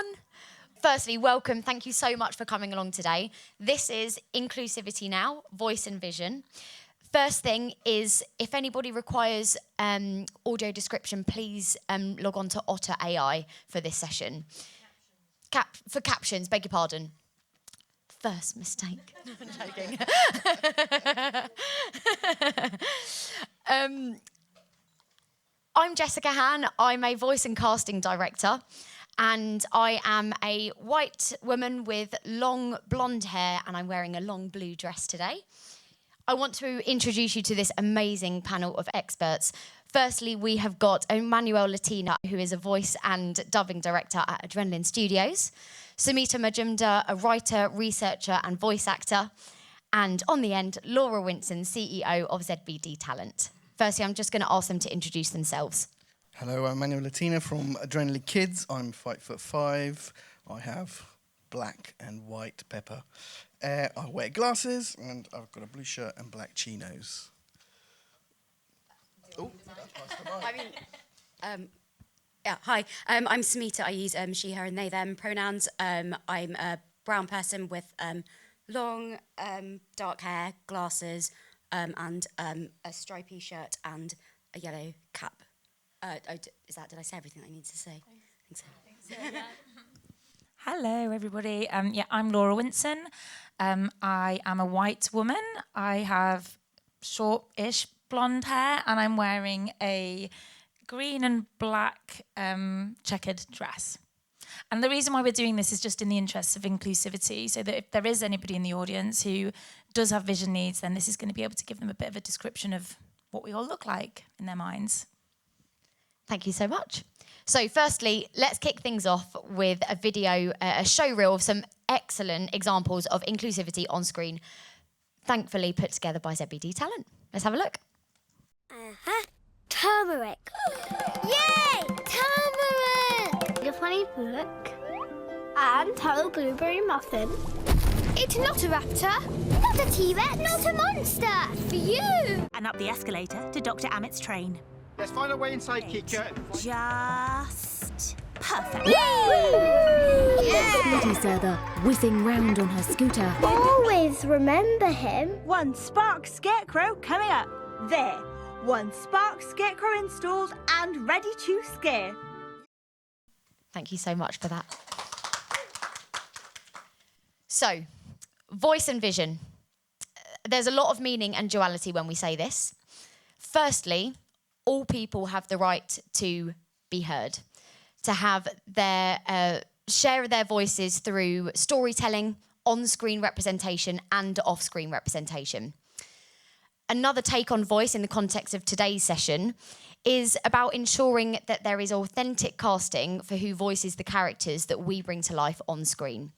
everyone. Firstly, welcome. Thank you so much for coming along today. This is Inclusivity Now, Voice and Vision. First thing is, if anybody requires audio description, please log on to Otter AI for this session. For captions, beg your pardon. First mistake. I'm joking. I'm Jessica Han. I'm a voice and casting director, and I am a white woman with long blonde hair, and I'm wearing a long blue dress today. I want to introduce you to this amazing panel of experts. Firstly, we have got Emmanuel Latina, who is a voice and dubbing director at Adrenaline Studios. Sumita Majumdar, a writer, researcher and voice actor. And on the end, Laura Winson, CEO of ZBD Talent. Firstly, I'm just going to ask them to introduce themselves. Hello, I'm Emmanuel Latina from Adrenaline Kids. I'm 5'5". I have black and white pepper. I wear glasses and I've got a blue shirt and black chinos. Oh, Hi, I'm Sumita. I use she, her and they, them pronouns. I'm a brown person with long dark hair, glasses, and a stripy shirt and a yellow cap. Did I say everything I need to say? I think so. Hello, everybody. I'm Laura Winson. I am a white woman. I have short-ish blonde hair, and I'm wearing a green and black checkered dress. And the reason why we're doing this is just in the interests of inclusivity, so that if there is anybody in the audience who does have vision needs, then this is going to be able to give them a bit of a description of what we all look like in their minds. Thank you so much. So firstly, let's kick things off with a video, a show reel of some excellent examples of inclusivity on screen, thankfully put together by ZBD Talent. Let's have a look. Turmeric. Yay! Turmeric! A funny book. And hello blueberry muffin. It's not a raptor. Not a T-Rex. Not a monster. For you. And up the escalator to Dr. Amit's train. Let's find our way inside, Kika. Just perfect. Yeah. Lady Zertha whizzing round on her scooter. Always remember him. One Spark Scarecrow coming up. There. One Spark Scarecrow installed and ready to scare. Thank you so much for that. So, voice and vision. There's a lot of meaning and duality when we say this. Firstly, all people have the right to be heard, to have their share of their voices through storytelling, on-screen representation and off-screen representation. Another take on voice in the context of today's session is about ensuring that there is authentic casting for who voices the characters that we bring to life on screen.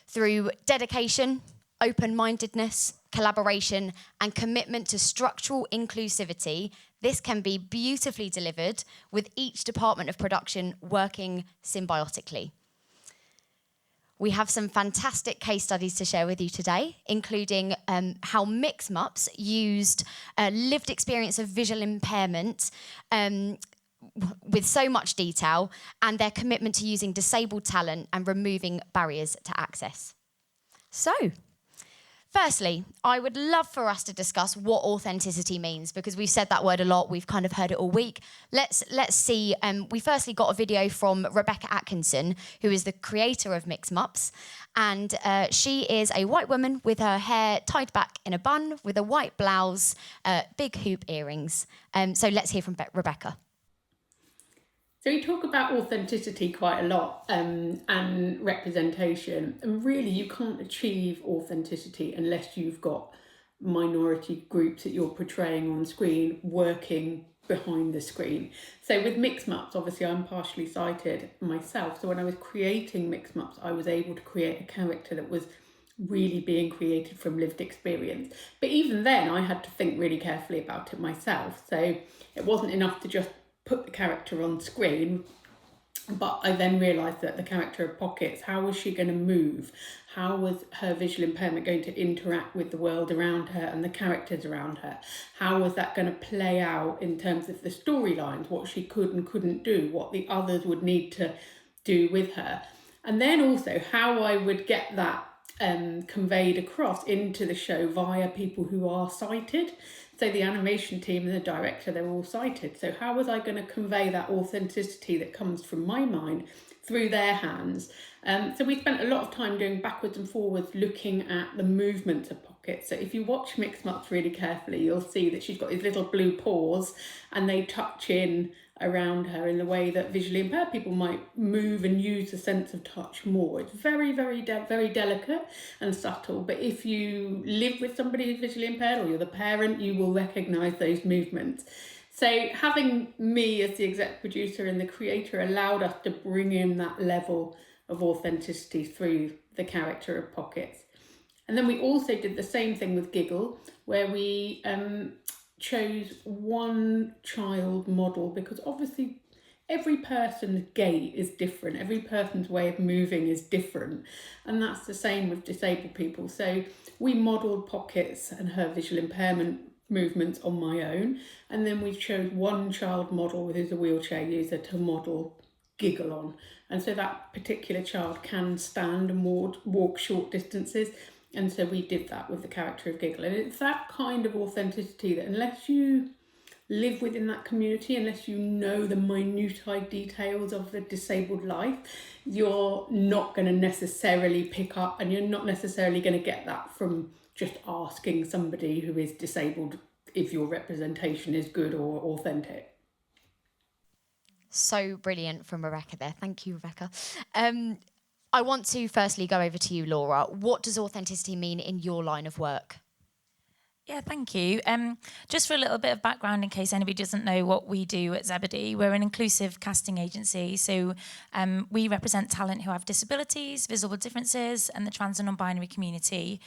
Through dedication, open-mindedness, collaboration, and commitment to structural inclusivity, this can be beautifully delivered with each department of production working symbiotically. We have some fantastic case studies to share with you today, including how Mixmups used a lived experience of visual impairment with so much detail, and their commitment to using disabled talent and removing barriers to access. So, firstly, I would love for us to discuss what authenticity means, because we've said that word a lot, we've kind of heard it all week. Let's see, we firstly got a video from Rebecca Atkinson, who is the creator of Mixmups, and she is a white woman with her hair tied back in a bun, with a white blouse, big hoop earrings. So let's hear from Rebecca. So we talk about authenticity quite a lot and representation, and really you can't achieve authenticity unless you've got minority groups that you're portraying on screen working behind the screen. So with Mixmups, obviously I'm partially sighted myself, so when I was creating Mixmups, I was able to create a character that was really being created from lived experience. But even then I had to think really carefully about it myself, so it wasn't enough to just put the character on screen, but I then realised that the character of Pockets, how was she going to move? How was her visual impairment going to interact with the world around her and the characters around her? How was that going to play out in terms of the storylines, what she could and couldn't do, what the others would need to do with her. And then also how I would get that conveyed across into the show via people who are sighted. So the animation team and the director, they're all sighted. So how was I going to convey that authenticity that comes from my mind through their hands? So we spent a lot of time doing backwards and forwards, looking at the movements of pockets. So if you watch Mixmups really carefully, you'll see that she's got these little blue paws and they touch in around her in the way that visually impaired people might move and use the sense of touch more. It's very, very, very delicate and subtle. But if you live with somebody who's visually impaired or you're the parent, you will recognise those movements. So having me as the exec producer and the creator allowed us to bring in that level of authenticity through the character of Pockets. And then we also did the same thing with Giggle, where we chose one child model, because obviously every person's gait is different, every person's way of moving is different, and that's the same with disabled people. So we modelled Pockets and her visual impairment movements on my own, and then we chose one child model who's a wheelchair user to model Giggle on, and so that particular child can stand and walk short distances. And so we did that with the character of Giggle. And it's that kind of authenticity that unless you live within that community, unless you know the minute details of the disabled life, you're not going to necessarily pick up, and you're not necessarily going to get that from just asking somebody who is disabled if your representation is good or authentic. So brilliant from Rebecca there. Thank you, Rebecca. I want to firstly go over to you, Laura. What does authenticity mean in your line of work? Yeah, thank you. Just for a little bit of background in case anybody doesn't know what we do at Zebedee, we're an inclusive casting agency. So we represent talent who have disabilities, visible differences, and the trans and non-binary community.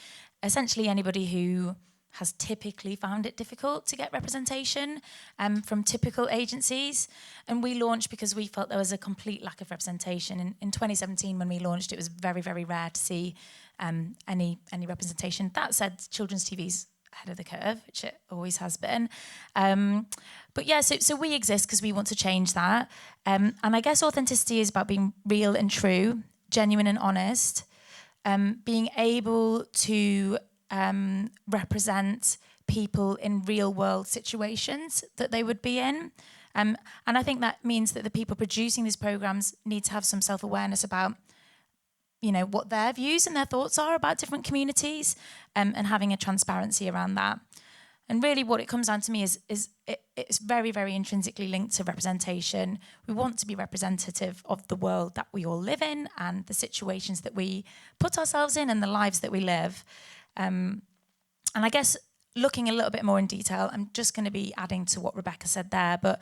Essentially anybody who has typically found it difficult to get representation from typical agencies. And we launched because we felt there was a complete lack of representation. In 2017, when we launched, it was very, very rare to see any representation. That said, children's TV's ahead of the curve, which it always has been. But yeah, so we exist because we want to change that. And I guess authenticity is about being real and true, genuine and honest, being able to represent people in real world situations that they would be in. And I think that means that the people producing these programs need to have some self-awareness about, you know, what their views and their thoughts are about different communities, and having a transparency around that. And really what it comes down to me is it's very, very intrinsically linked to representation. We want to be representative of the world that we all live in and the situations that we put ourselves in and the lives that we live. And I guess looking a little bit more in detail, I'm just going to be adding to what Rebecca said there, but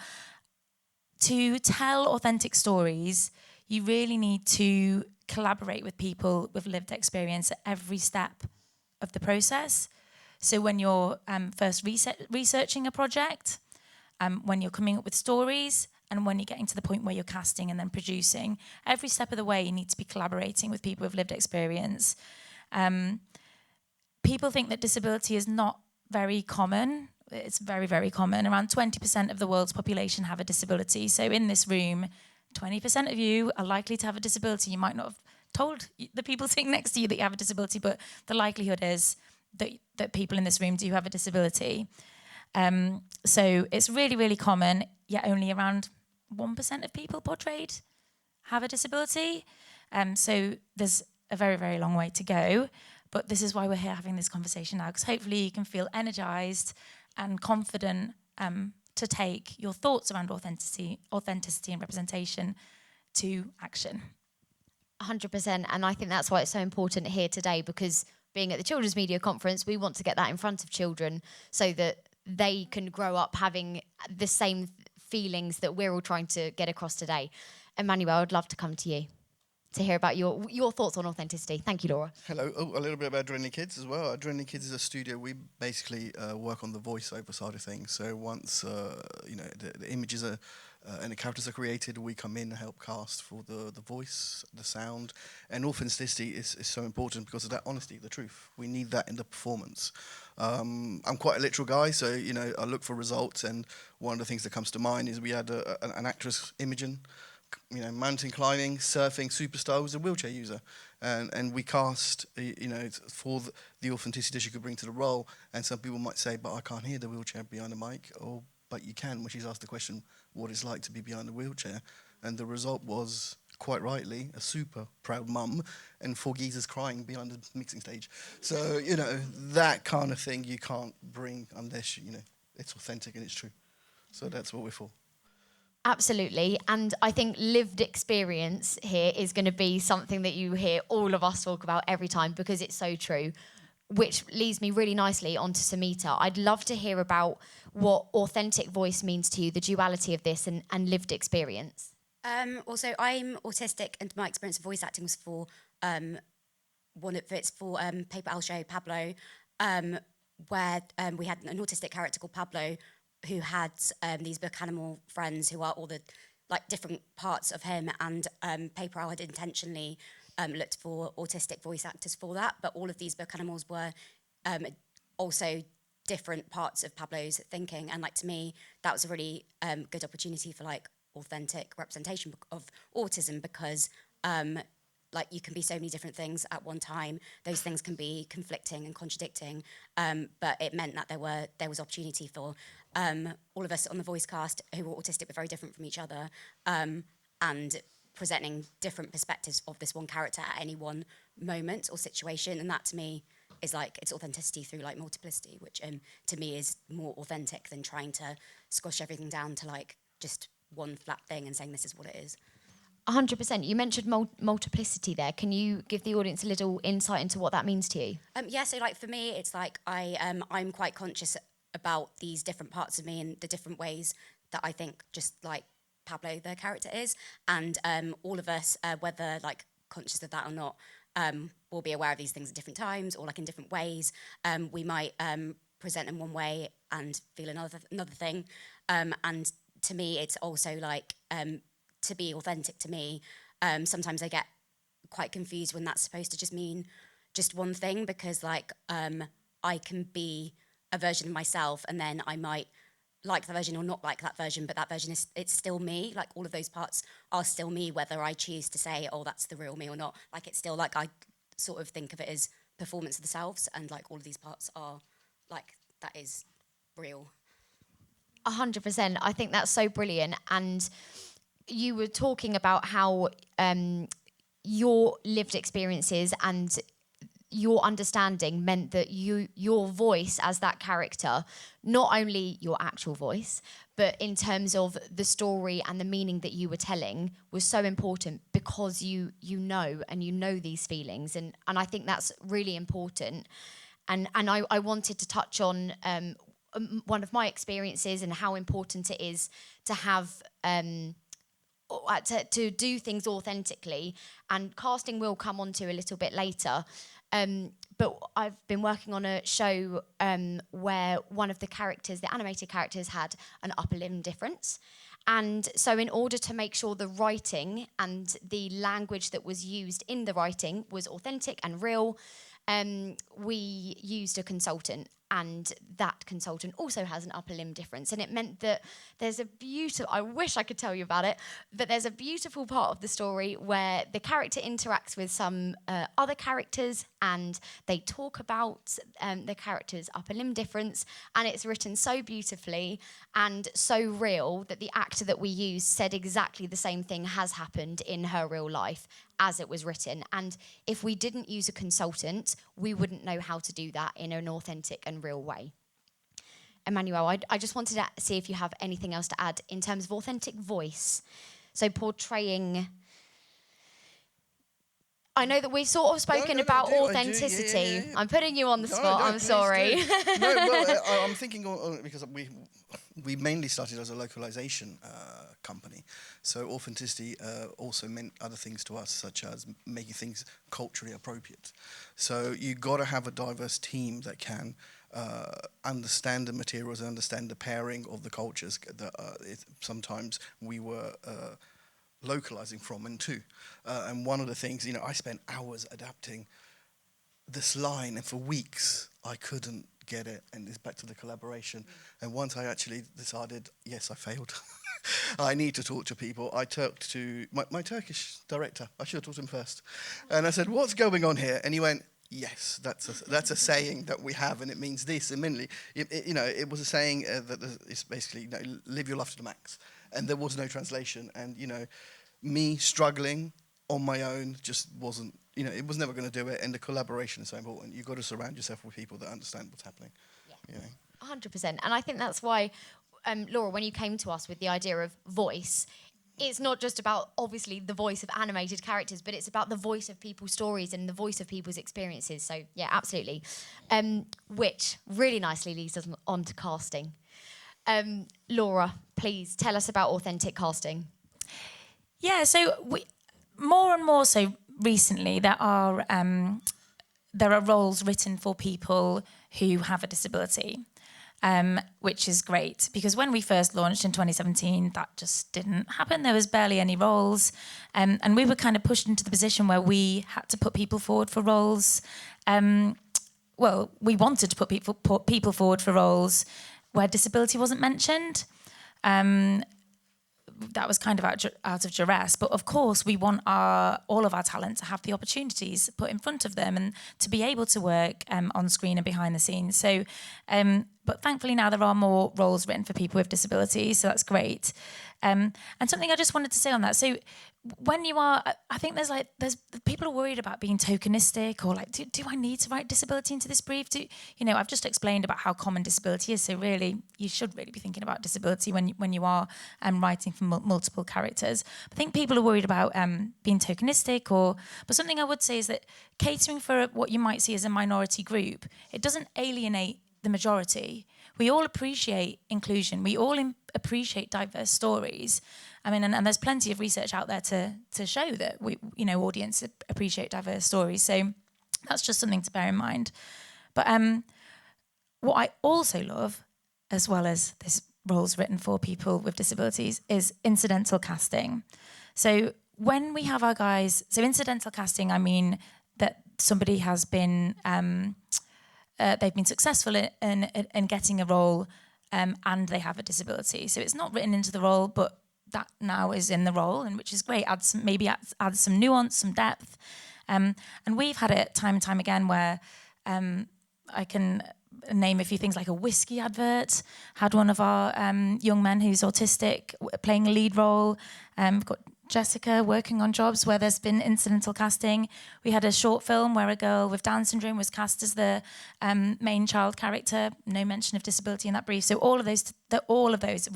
to tell authentic stories, you really need to collaborate with people with lived experience at every step of the process. So when you're first researching a project, when you're coming up with stories, and when you're getting to the point where you're casting and then producing, every step of the way you need to be collaborating with people with lived experience. People think that disability is not very common. It's very, very common. Around 20% of the world's population have a disability. So in this room, 20% of you are likely to have a disability. You might not have told the people sitting next to you that you have a disability, but the likelihood is that people in this room do have a disability. So it's really, really common, yet only around 1% of people portrayed have a disability. So there's a very, very long way to go. But this is why we're here having this conversation now, because hopefully you can feel energised and confident to take your thoughts around authenticity and representation to action. 100%. And I think that's why it's so important here today, because being at the Children's Media Conference, we want to get that in front of children so that they can grow up having the same feelings that we're all trying to get across today. Emmanuel, I'd love to come to you to hear about your thoughts on authenticity. Thank you, Laura. Hello. Oh, a little bit about Adrenaline Kids as well. Adrenaline Kids is a studio. We basically work on the voiceover side of things. So once the images are and the characters are created, we come in and help cast for the voice, the sound, and authenticity is so important because of that honesty, the truth. We need that in the performance. I'm quite a literal guy, so I look for results, and one of the things that comes to mind is we had an actress, Imogen, mountain climbing, surfing superstar was a wheelchair user, and we cast, for the authenticity that she could bring to the role. And some people might say, but I can't hear the wheelchair behind the mic, or but you can, when she's asked the question, what it's like to be behind a wheelchair, and the result was, quite rightly, a super proud mum and 4 geezers crying behind the mixing stage. So that kind of thing you can't bring unless it's authentic and it's true. So that's what we're for. Absolutely. And I think lived experience here is going to be something that you hear all of us talk about every time, because it's so true, which leads me really nicely onto Samita. I'd love to hear about what authentic voice means to you, the duality of this and lived experience. Also, I'm autistic, and my experience of voice acting was for paper I'll show Pablo, where we had an autistic character called Pablo, who had these book animal friends who are all the different parts of him, and Paper Owl had intentionally looked for autistic voice actors for that, but all of these book animals were also different parts of Pablo's thinking, and to me that was a really good opportunity for authentic representation of autism, because you can be so many different things at one time. Those things can be conflicting and contradicting, but it meant that there was opportunity for all of us on the voice cast who were autistic but very different from each other, and presenting different perspectives of this one character at any one moment or situation. And that to me is it's authenticity through multiplicity, which to me is more authentic than trying to squash everything down to just one flat thing and saying this is what it is. 100%. You mentioned multiplicity there. Can you give the audience a little insight into what that means to you? Yeah, so for me, it's I'm quite conscious about these different parts of me and the different ways that I think just Pablo, the character, is. And all of us, whether conscious of that or not, will be aware of these things at different times or in different ways. We might present in one way and feel another thing. And to me, it's also to be authentic to me. Sometimes I get quite confused when that's supposed to just mean just one thing, because I can be a version of myself, and then I might like that version or not like that version, but that version it's still me. All of those parts are still me, whether I choose to say, oh, that's the real me or not. It's still I sort of think of it as performance of the selves, and all of these parts are that is real. 100%. I think that's so brilliant. And you were talking about how your lived experiences and your understanding meant that your voice as that character, not only your actual voice, but in terms of the story and the meaning that you were telling, was so important, because you know these feelings, and I think that's really important. And I wanted to touch on one of my experiences and how important it is to have to do things authentically, and casting we'll come on to a little bit later. But I've been working on a show where one of the characters, the animated characters, had an upper limb difference. And so in order to make sure the writing and the language that was used in the writing was authentic and real, we used a consultant, and that consultant also has an upper limb difference. And it meant that there's a beautiful, I wish I could tell you about it, but there's a beautiful part of the story where the character interacts with some other characters, and they talk about the character's upper limb difference, and it's written so beautifully and so real that the actor that we used said exactly the same thing has happened in her real life as it was written. And if we didn't use a consultant, we wouldn't know how to do that in an authentic and real way. Emmanuel, I just wanted to see if you have anything else to add in terms of authentic voice. So portraying... I know that we've sort of spoken about authenticity. Yeah. I'm putting you on the spot, I'm sorry. I'm thinking, because we mainly started as a localization company. So authenticity also meant other things to us, such as making things culturally appropriate. So you got to have a diverse team that can understand the materials and understand the pairing of the cultures that sometimes we were localizing from and to. And one of the things, I spent hours adapting this line, and for weeks I couldn't get it, and it's back to the collaboration. And once I actually decided, yes, I failed. I need to talk to people. I talked to my Turkish director. I should have talked to him first. And I said, what's going on here? And he went, yes, that's a saying that we have, and it means this. And mainly, it was a saying that it's basically, live your life to the max. And there was no translation. And, me struggling on my own just wasn't, it was never going to do it. And the collaboration is so important. You've got to surround yourself with people that understand what's happening. Yeah. 100%. And I think that's why, Laura, when you came to us with the idea of voice, it's not just about, obviously, the voice of animated characters, but it's about the voice of people's stories and the voice of people's experiences. So, yeah, absolutely. Which really nicely leads us on to casting. Laura, please tell us about authentic casting. Yeah, so more and more so recently, there are roles written for people who have a disability. Which is great, because when we first launched in 2017, that just didn't happen. There was barely any roles, and we were kind of pushed into the position where we had to put people forward for roles. We wanted to put people forward for roles where disability wasn't mentioned. That was kind of out of duress, but of course we want all of our talent to have the opportunities put in front of them and to be able to work on screen and behind the scenes. So, but thankfully now there are more roles written for people with disabilities, so that's great. And something I just wanted to say on that. So when you are, I think there's people are worried about being tokenistic, or like, do I need to write disability into this brief? I've just explained about how common disability is. So really, you should really be thinking about disability when you are writing for multiple characters. I think people are worried about being tokenistic, but something I would say is that catering for what you might see as a minority group, it doesn't alienate the majority. We all appreciate inclusion. We all appreciate diverse stories. I mean, and there's plenty of research out there to show that audience appreciate diverse stories. So that's just something to bear in mind. But what I also love, as well as this roles written for people with disabilities, is incidental casting. So when we have our guys, so incidental casting, I mean that somebody has been they've been successful in getting a role and they have a disability. So it's not written into the role, but that now is in the role, and which is great. Adds some nuance, some depth. And we've had it time and time again where I can name a few things, like a whiskey advert. Had one of our young men who's autistic playing a lead role. We've got Jessica working on jobs where there's been incidental casting. We had a short film where a girl with Down syndrome was cast as the main child character. No mention of disability in that brief. So all of those,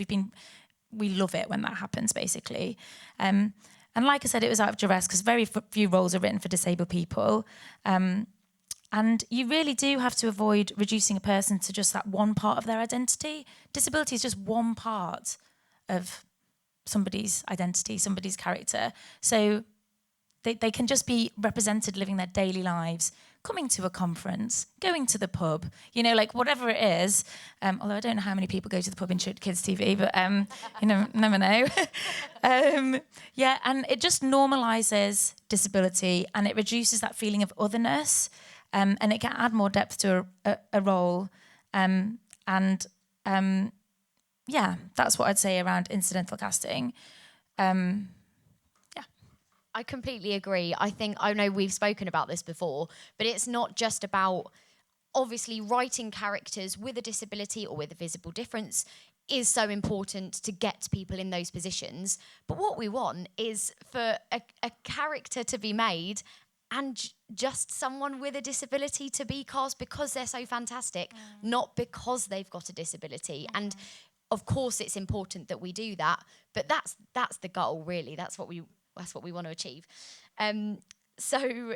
we love it when that happens, basically. And like I said, it was out of duress because very few roles are written for disabled people. And you really do have to avoid reducing a person to just that one part of their identity. Disability is just one part of somebody's identity, somebody's character. So they can just be represented living their daily lives, coming to a conference, going to the pub, like whatever it is. Although I don't know how many people go to the pub in kids' TV, but never know. Yeah, and it just normalises disability and it reduces that feeling of otherness, and it can add more depth to a role. Yeah, that's what I'd say around incidental casting. I completely agree. I know we've spoken about this before, but it's not just about, obviously, writing characters with a disability or with a visible difference is so important to get people in those positions. But what we want is for a character to be made and just someone with a disability to be cast because they're so fantastic, not because they've got a disability. And of course, it's important that we do that, but that's the goal, really. That's what we want to achieve. So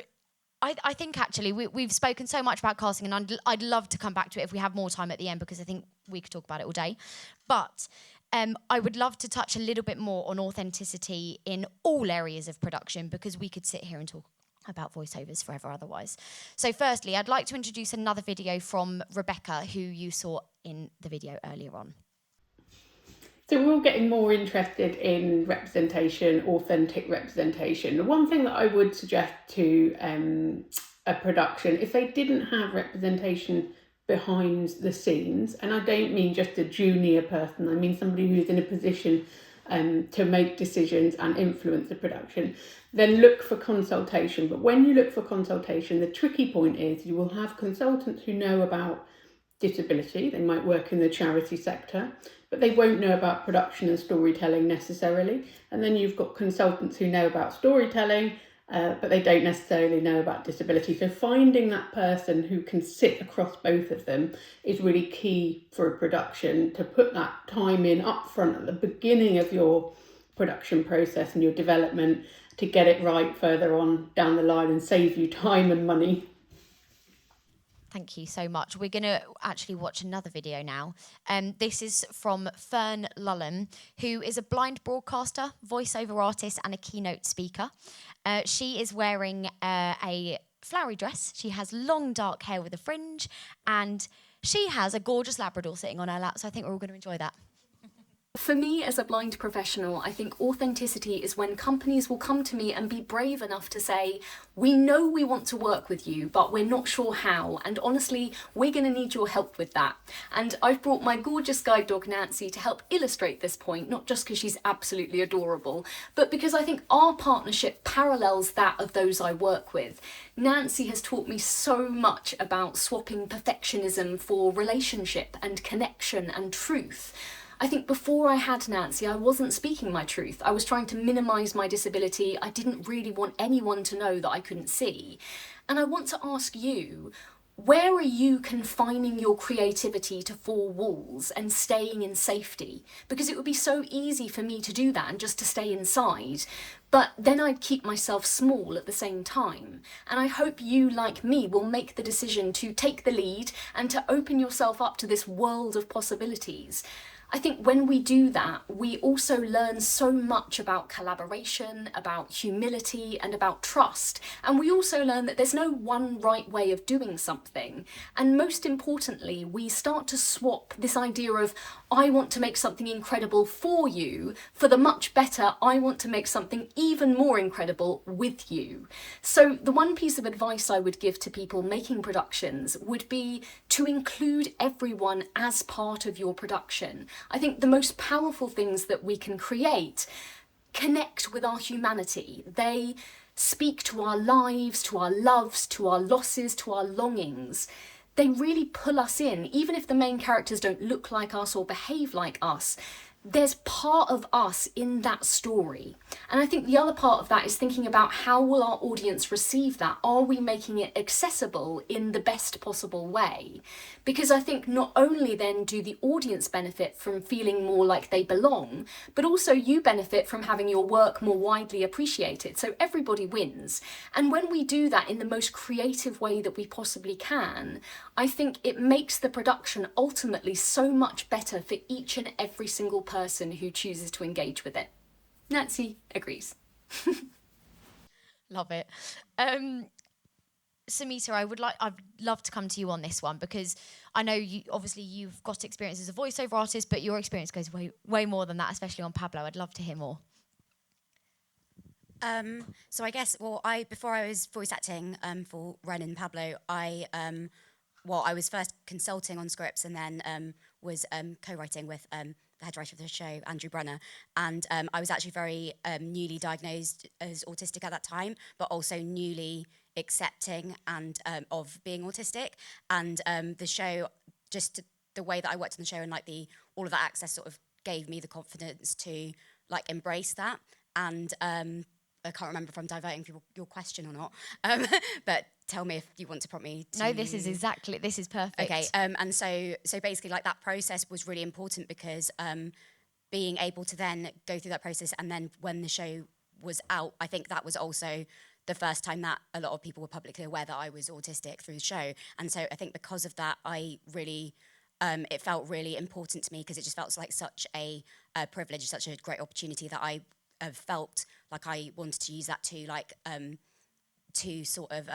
I think actually we've spoken so much about casting, and I'd love to come back to it if we have more time at the end, because I think we could talk about it all day. But I would love to touch a little bit more on authenticity in all areas of production, because we could sit here and talk about voiceovers forever otherwise. So firstly, I'd like to introduce another video from Rebecca, who you saw in the video earlier on. So we're all getting more interested in representation, authentic representation. The one thing that I would suggest to a production, if they didn't have representation behind the scenes, and I don't mean just a junior person, I mean somebody who's in a position to make decisions and influence the production, then look for consultation. But when you look for consultation, the tricky point is you will have consultants who know about disability. They might work in the charity sector, but they won't know about production and storytelling necessarily. And then you've got consultants who know about storytelling, but they don't necessarily know about disability. So finding that person who can sit across both of them is really key for a production, to put that time in up front at the beginning of your production process and your development to get it right further on down the line and save you time and money. Thank you so much. We're going to actually watch another video now. This is from Fern Lullen, who is a blind broadcaster, voiceover artist, and a keynote speaker. She is wearing a flowery dress. She has long dark hair with a fringe, and she has a gorgeous Labrador sitting on her lap, so I think we're all going to enjoy that. For me, as a blind professional, I think authenticity is when companies will come to me and be brave enough to say, we know we want to work with you, but we're not sure how, and honestly, we're going to need your help with that. And I've brought my gorgeous guide dog Nancy to help illustrate this point, not just because she's absolutely adorable, but because I think our partnership parallels that of those I work with. Nancy has taught me so much about swapping perfectionism for relationship and connection and truth. I think before I had Nancy, I wasn't speaking my truth. I was trying to minimise my disability. I didn't really want anyone to know that I couldn't see. And I want to ask you, where are you confining your creativity to four walls and staying in safety? Because it would be so easy for me to do that and just to stay inside. But then I'd keep myself small at the same time. And I hope you, like me, will make the decision to take the lead and to open yourself up to this world of possibilities. I think when we do that, we also learn so much about collaboration, about humility, and about trust. And we also learn that there's no one right way of doing something. And most importantly, we start to swap this idea of, I want to make something incredible for you, for the much better, I want to make something even more incredible with you. So the one piece of advice I would give to people making productions would be to include everyone as part of your production. I think the most powerful things that we can create connect with our humanity. They speak to our lives, to our loves, to our losses, to our longings. They really pull us in, even if the main characters don't look like us or behave like us. There's part of us in that story. And I think the other part of that is thinking about how will our audience receive that? Are we making it accessible in the best possible way? Because I think not only then do the audience benefit from feeling more like they belong, but also you benefit from having your work more widely appreciated. So everybody wins. And when we do that in the most creative way that we possibly can, I think it makes the production ultimately so much better for each and every single person who chooses to engage with it. Nancy agrees. Love it. Samita, I'd love to come to you on this one, because I know you've got experience as a voiceover artist, but your experience goes way more than that, especially on Pablo. I'd love to hear more. So I guess, before I was voice acting for Ren and Pablo, I was first consulting on scripts and then was co-writing with the head writer of the show, Andrew Brenner. And I was actually very newly diagnosed as autistic at that time, but also newly accepting and of being autistic. And the show, just the way that I worked on the show and all of that access sort of gave me the confidence to embrace that. And I can't remember if I'm diverting from your question or not, but tell me if you want to prompt me to... No, this is perfect. Okay, and so basically that process was really important because being able to then go through that process, and then when the show was out, I think that was also the first time that a lot of people were publicly aware that I was autistic through the show. And so I think because of that, I really... it felt really important to me because it just felt like such a privilege, such a great opportunity that I felt like I wanted to use that to sort of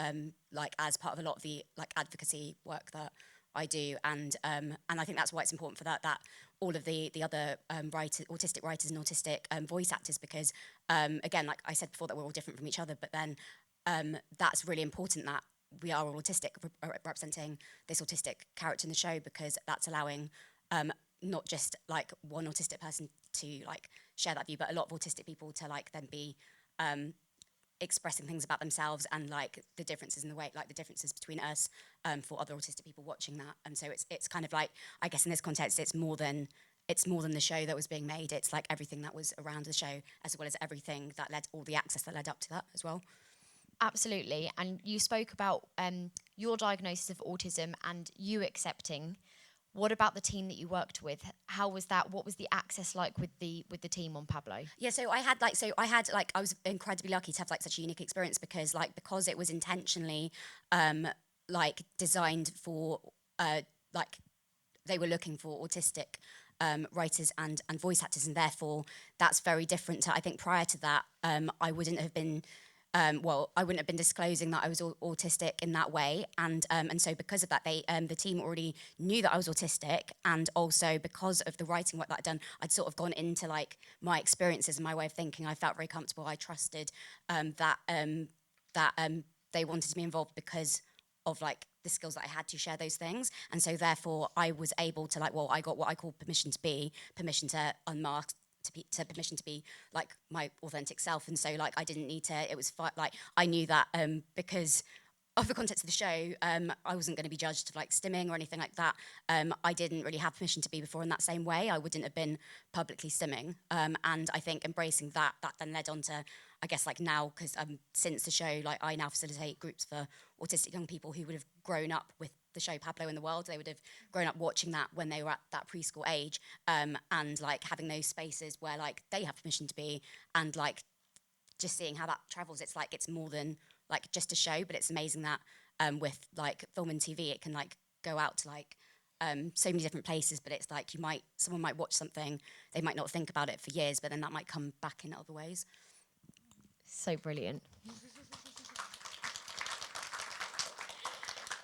as part of a lot of the advocacy work that I do, and I think that's why it's important for that all of the other autistic writers and autistic voice actors, because again, like I said before, that we're all different from each other, but then that's really important that we are all autistic, representing this autistic character in the show, because that's allowing not just one autistic person to share that view, but a lot of autistic people to like then be expressing things about themselves and like the differences in the way, like the differences between us for other autistic people watching that. And so it's kind of like, I guess in this context, it's more than the show that was being made. It's like everything that was around the show, as well as everything that led, all the access that led up to that as well. Absolutely. And you spoke about your diagnosis of autism and you accepting. What about the team that you worked with? How was that? What was the access like with the team on Pablo? Yeah, so I was incredibly lucky to have like such a unique experience because it was intentionally like designed for like they were looking for autistic writers and voice actors, and therefore that's very different to, I think prior to that I wouldn't have been disclosing that I was autistic in that way, and so because of that, the team already knew that I was autistic, and also because of the writing work that I'd done, I'd sort of gone into like my experiences and my way of thinking. I felt very comfortable. I trusted that they wanted to be involved because of like the skills that I had to share those things, and so therefore I was able to I got what I call permission to unmask. To permission to be like my authentic self, and so like I didn't need to. It was like I knew that because of the context of the show, I wasn't going to be judged like stimming or anything like that. I didn't really have permission to be before in that same way. I wouldn't have been publicly stimming, and I think embracing that then led on to, I guess like now, because since the show, like I now facilitate groups for autistic young people who would have grown up with the show Pablo in the World. They would have grown up watching that when they were at that preschool age, and like having those spaces where like they have permission to be, and like just seeing how that travels. It's like it's more than like just a show, but it's amazing that with like film and TV, it can like go out to like so many different places. But it's like someone might watch something, they might not think about it for years, but then that might come back in other ways. So brilliant.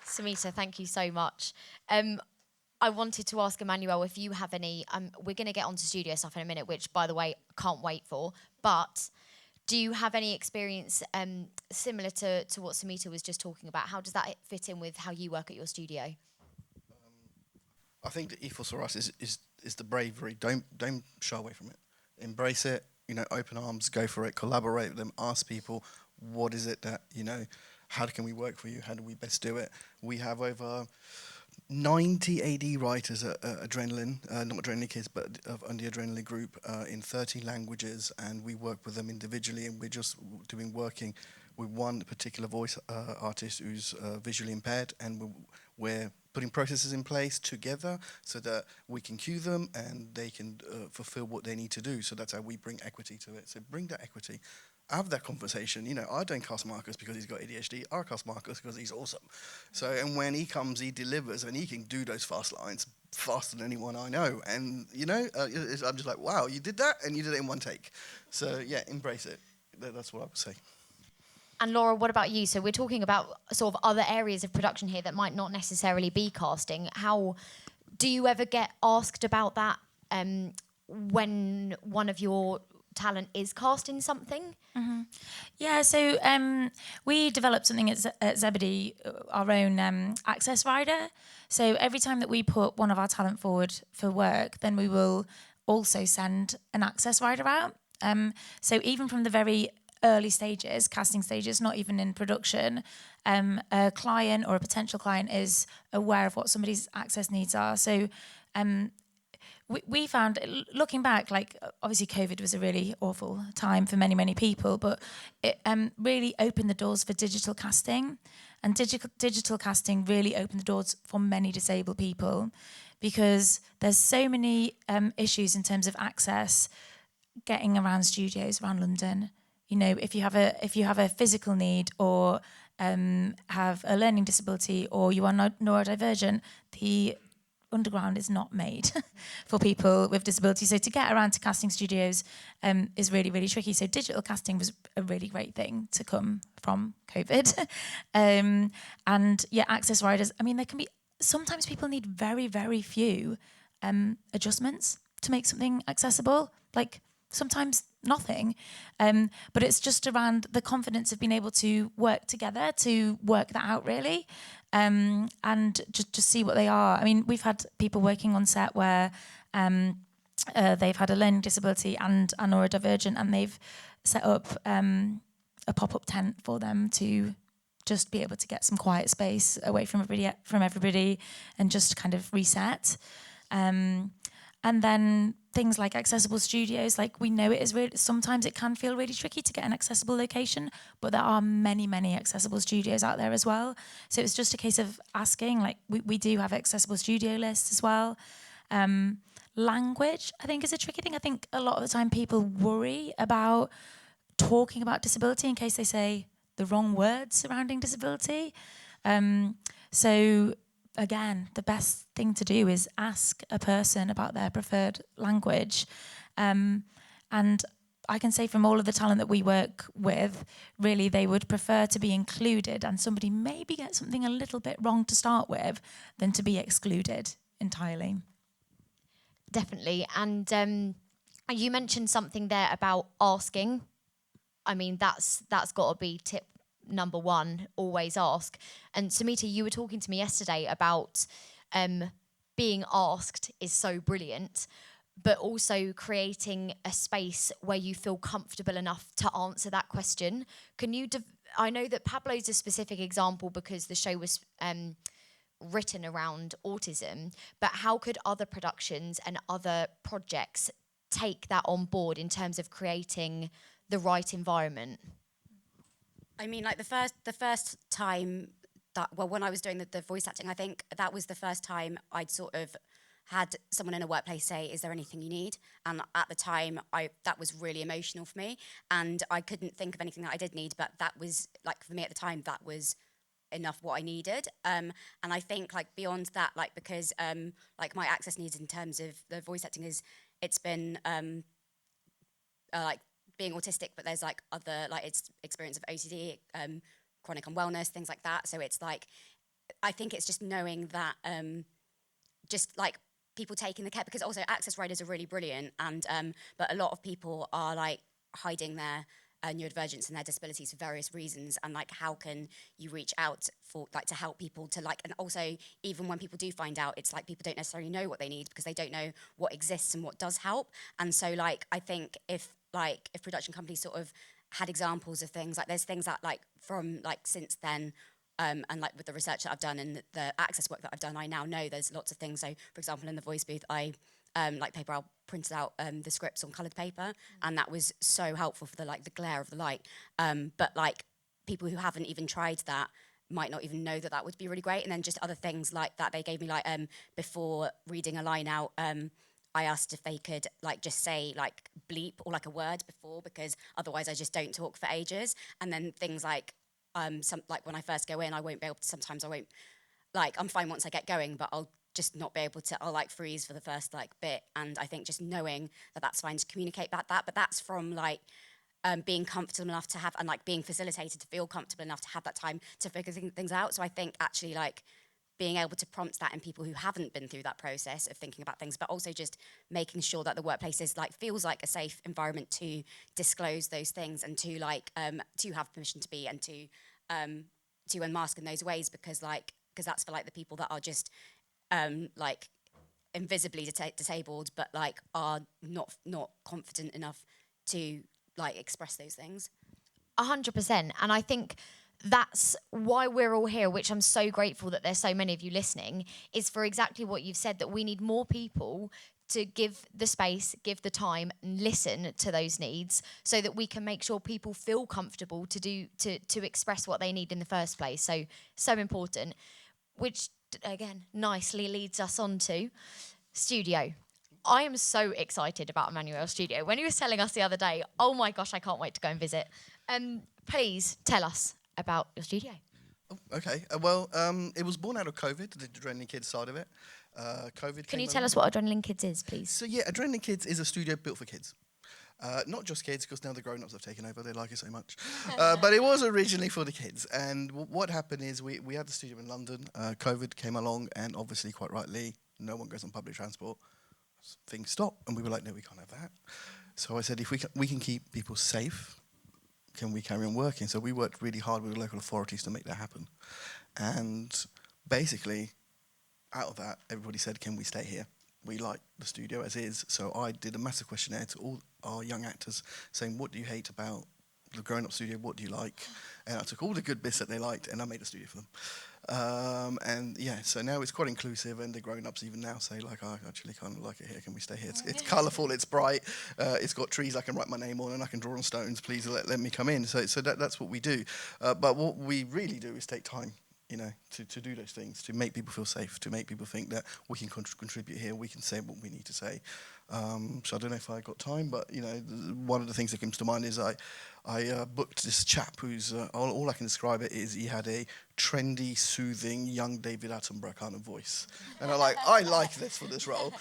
Samita, thank you so much. I wanted to ask Emmanuel if you have any, we're going to get onto studio stuff in a minute, which, by the way, can't wait for, but do you have any experience similar to what Samita was just talking about? How does that fit in with how you work at your studio? I think the ethos for us is the bravery. Don't shy away from it. Embrace it, open arms, go for it, collaborate with them, ask people, what is it that, how can we work for you? How do we best do it? We have over 90 AD writers at Adrenaline, not Adrenaline Kids, but on the Adrenaline group in 30 languages, and we work with them individually, and we're just working with one particular voice artist who's visually impaired, and we're putting processes in place together so that we can cue them and they can fulfill what they need to do. So that's how we bring equity to it. So bring that equity. Have that conversation. I don't cast Marcus because he's got ADHD. I cast Marcus because he's awesome. So, and when he comes, he delivers, and he can do those fast lines faster than anyone I know. And, I'm just like, wow, you did that, and you did it in one take. So, yeah, embrace it. That's what I would say. And Laura, what about you? So we're talking about sort of other areas of production here that might not necessarily be casting. How do you ever get asked about that when one of your talent is cast in something? Mm-hmm. Yeah, so we developed something at Zebedee, our own access rider. So every time that we put one of our talent forward for work, then we will also send an access rider out. So even from the very early stages, casting stages, not even in production, a client or a potential client is aware of what somebody's access needs are. So we found, looking back, like obviously COVID was a really awful time for many, many people, but it really opened the doors for digital casting. And digital casting really opened the doors for many disabled people, because there's so many issues in terms of access, getting around studios around London. If you have a physical need or have a learning disability or you are neurodivergent, the underground is not made for people with disabilities. So to get around to casting studios is really, really tricky. So digital casting was a really great thing to come from COVID. And yeah, access riders, there can be, sometimes people need very, very few adjustments to make something accessible. Like sometimes nothing. But it's just around the confidence of being able to work together to work that out, really. And just see what they are. We've had people working on set where they've had a learning disability and are neurodivergent, and they've set up a pop-up tent for them to just be able to get some quiet space away from everybody and just kind of reset. And then things like accessible studios, like we know it is really, sometimes it can feel really tricky to get an accessible location, but there are many, many accessible studios out there as well. So it's just a case of asking, like we do have accessible studio lists as well. Language, I think, is a tricky thing. I think a lot of the time people worry about talking about disability in case they say the wrong words surrounding disability. So again, the best thing to do is ask a person about their preferred language. And I can say from all of the talent that we work with, really they would prefer to be included and somebody maybe get something a little bit wrong to start with than to be excluded entirely. Definitely. And you mentioned something there about asking. I mean, that's got to be tip number one, always ask. And Sumita, you were talking to me yesterday about being asked is so brilliant, but also creating a space where you feel comfortable enough to answer that question. Can you, I know that Pablo's a specific example because the show was written around autism, but how could other productions and other projects take that on board in terms of creating the right environment? I mean, like the first time that, well, when I was doing the voice acting, I think that was the first time I'd sort of had someone in a workplace say, "Is there anything you need?" And at the time, that was really emotional for me, and I couldn't think of anything that I did need, but that was, like, for me at the time, that was enough what I needed. And I think, like, beyond that, like, because like my access needs in terms of the voice acting it's been like being autistic, but there's like other, like, it's experience of OCD, chronic unwellness, things like that. So it's like, I think it's just knowing that, just like people taking the care, because also access riders are really brilliant, and but a lot of people are like hiding their neurodivergence and their disabilities for various reasons, and like how can you reach out for, like, to help people to, like, and also even when people do find out, it's like people don't necessarily know what they need because they don't know what exists and what does help. And so, like, I think if production companies sort of had examples of things, like there's things that, like, from like since then, and like with the research that I've done and the access work that I've done, I now know there's lots of things. So for example, in the voice booth, I like paper, I'll printed out the scripts on coloured paper, and that was so helpful for the, like, the glare of the light. But like people who haven't even tried that might not even know that that would be really great. And then just other things like that they gave me, like before reading a line out, I asked if they could, like, just say, like, bleep or like a word before, because otherwise I just don't talk for ages. And then things like some, like, when I first go in, I won't be able to, sometimes I won't, like, I'm fine once I get going, but I'll just not be able to, I'll like freeze for the first like bit. And I think just knowing that that's fine to communicate about that, but that's from like being comfortable enough to have, and like being facilitated to feel comfortable enough to have that time to figure things out. So I think actually, like, being able to prompt that in people who haven't been through that process of thinking about things, but also just making sure that the workplace is, like, feels like a safe environment to disclose those things and to, like, to have permission to be, and to unmask in those ways, because that's for, like, the people that are just like invisibly disabled, but like are not confident enough to, like, express those things. 100%. And I think that's why we're all here, which I'm so grateful that there's so many of you listening, is for exactly what you've said, that we need more people to give the space, give the time, and listen to those needs, so that we can make sure people feel comfortable to express what they need in the first place. So important, which again nicely leads us on to studio. I am so excited about Emmanuel's studio. When he was telling us the other day, oh my gosh, I can't wait to go and visit. Please tell us about your studio. Oh, okay. Well, it was born out of COVID, the Adrenaline Kids side of it. COVID. Can you tell us what Adrenaline Kids is, please? So yeah, Adrenaline Kids is a studio built for kids. Not just kids, because now the grown-ups have taken over. They like it so much. But it was originally for the kids. And what happened is we had the studio in London. COVID came along, and obviously, quite rightly, no one goes on public transport. Things stop, and we were like, no, we can't have that. So I said, if we can keep people safe, can we carry on working? So we worked really hard with the local authorities to make that happen. And basically, out of that, everybody said, can we stay here? we like the studio as is. So I did a massive questionnaire to all our young actors saying, what do you hate about the grown-up studio? What do you like? And I took all the good bits that they liked and I made a studio for them. And yeah, so now it's quite inclusive, and the grown-ups even now say, like, I actually kind of like it here. Can we stay here? It's colourful, it's bright, it's got trees I can write my name on, and I can draw on stones. Please let me come in. So that's what we do. But what we really do is take time, you know, to do those things, to make people feel safe, to make people think that we can contribute here, we can say what we need to say. So I don't know if I got time, but, you know, one of the things that comes to mind is I booked this chap who's, all I can describe it is he had a trendy, soothing, young David Attenborough kind of voice. And I like this for this role.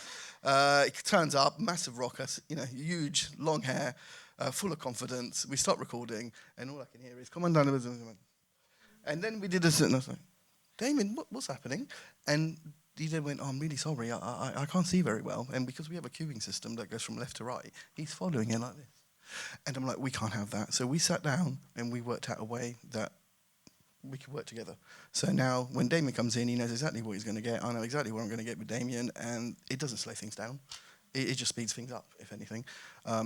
It turns up, massive rocker, you know, huge, long hair, full of confidence. We start recording, and all I can hear is, come on down. And then we did this, and I was like, Damien, what's happening? And he then went, I'm really sorry, I can't see very well. And because we have a queuing system that goes from left to right, he's following it like this. And I'm like, we can't have that. So we sat down and we worked out a way that we could work together. So now when Damien comes in, he knows exactly what he's going to get. I know exactly what I'm going to get with Damien, and it doesn't slow things down. It just speeds things up, if anything.